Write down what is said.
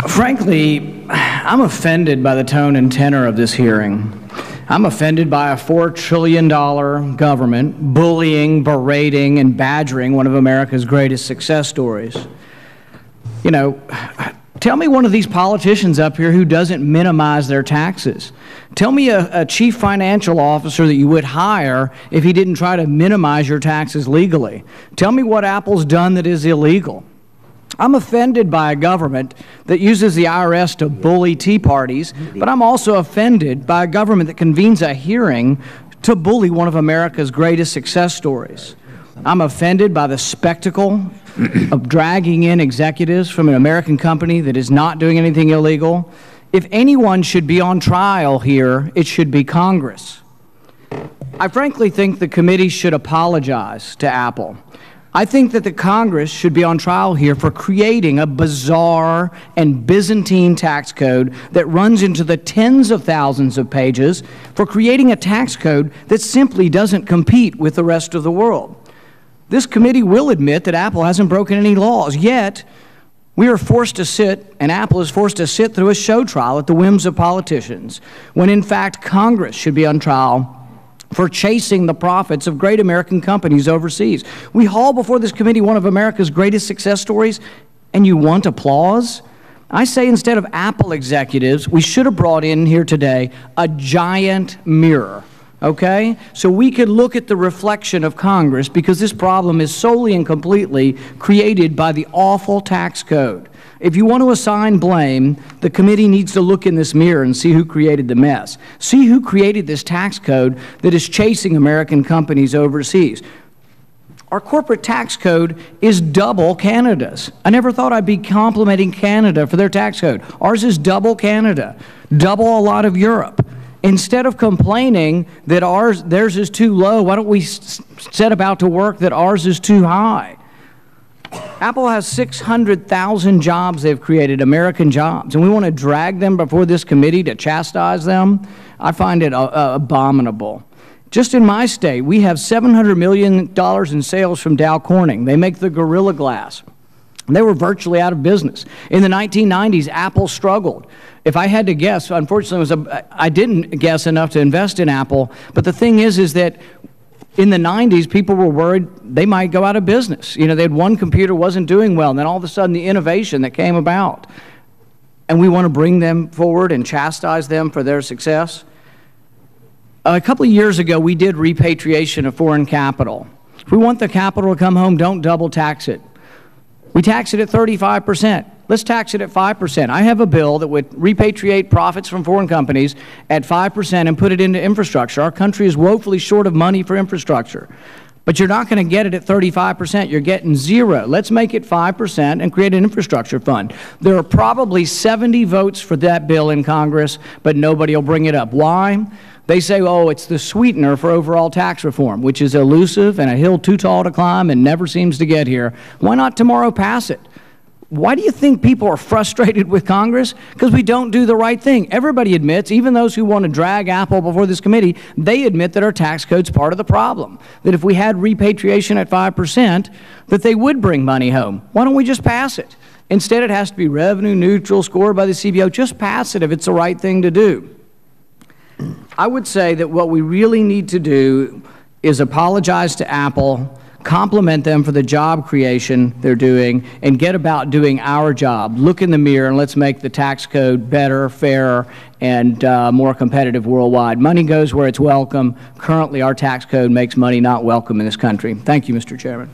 Frankly, I'm offended by the tone and tenor of this hearing. I'm offended by a $4 trillion government bullying, berating, and badgering one of America's greatest success stories. You know, tell me one of these politicians up here who doesn't minimize their taxes. Tell me a chief financial officer that you would hire if he didn't try to minimize your taxes legally. Tell me what Apple's done that is illegal. I'm offended by a government that uses the IRS to bully Tea Parties, but I'm also offended by a government that convenes a hearing to bully one of America's greatest success stories. I'm offended by the spectacle of dragging in executives from an American company that is not doing anything illegal. If anyone should be on trial here, it should be Congress. I frankly think the committee should apologize to Apple. I think that the Congress should be on trial here for creating a bizarre and Byzantine tax code that runs into the tens of thousands of pages, for creating a tax code that simply doesn't compete with the rest of the world. This committee will admit that Apple hasn't broken any laws, yet we are forced to sit, and Apple is forced to sit through a show trial at the whims of politicians, when in fact Congress should be on trial for chasing the profits of great American companies overseas. We haul before this committee one of America's greatest success stories, and you want applause? I say instead of Apple executives, we should have brought in here today a giant mirror, okay? So we could look at the reflection of Congress, because this problem is solely and completely created by the awful tax code. If you want to assign blame, the committee needs to look in this mirror and see who created the mess. See who created this tax code that is chasing American companies overseas. Our corporate tax code is double Canada's. I never thought I'd be complimenting Canada for their tax code. Ours is double Canada, double a lot of Europe. Instead of complaining that theirs is too low, why don't we set about to work that ours is too high? Apple has 600,000 jobs they've created, American jobs, and we want to drag them before this committee to chastise them? I find it abominable. Just in my state, we have $700 million in sales from Dow Corning. They make the Gorilla Glass. They were virtually out of business. In the 1990s, Apple struggled. If I had to guess, unfortunately, I didn't guess enough to invest in Apple, but the thing is that in the 90s, people were worried they might go out of business. You know, they had one computer wasn't doing well, and then all of a sudden the innovation that came about. And we want to bring them forward and chastise them for their success. A couple of years ago, we did repatriation of foreign capital. If we want the capital to come home, don't double tax it. We tax it at 35%. Let's tax it at 5%. I have a bill that would repatriate profits from foreign companies at 5% and put it into infrastructure. Our country is woefully short of money for infrastructure. But you're not going to get it at 35%. You're getting zero. Let's make it 5% and create an infrastructure fund. There are probably 70 votes for that bill in Congress, but nobody will bring it up. Why? They say, oh, it's the sweetener for overall tax reform, which is elusive and a hill too tall to climb and never seems to get here. Why not tomorrow pass it? Why do you think people are frustrated with Congress? Because we don't do the right thing. Everybody admits, even those who want to drag Apple before this committee, they admit that our tax code's part of the problem. That if we had repatriation at 5%, that they would bring money home. Why don't we just pass it? Instead, it has to be revenue neutral, scored by the CBO. Just pass it if it's the right thing to do. I would say that what we really need to do is apologize to Apple, compliment them for the job creation they're doing, and get about doing our job. Look in the mirror and let's make the tax code better, fairer, and more competitive worldwide. Money goes where it's welcome. Currently, our tax code makes money not welcome in this country. Thank you, Mr. Chairman.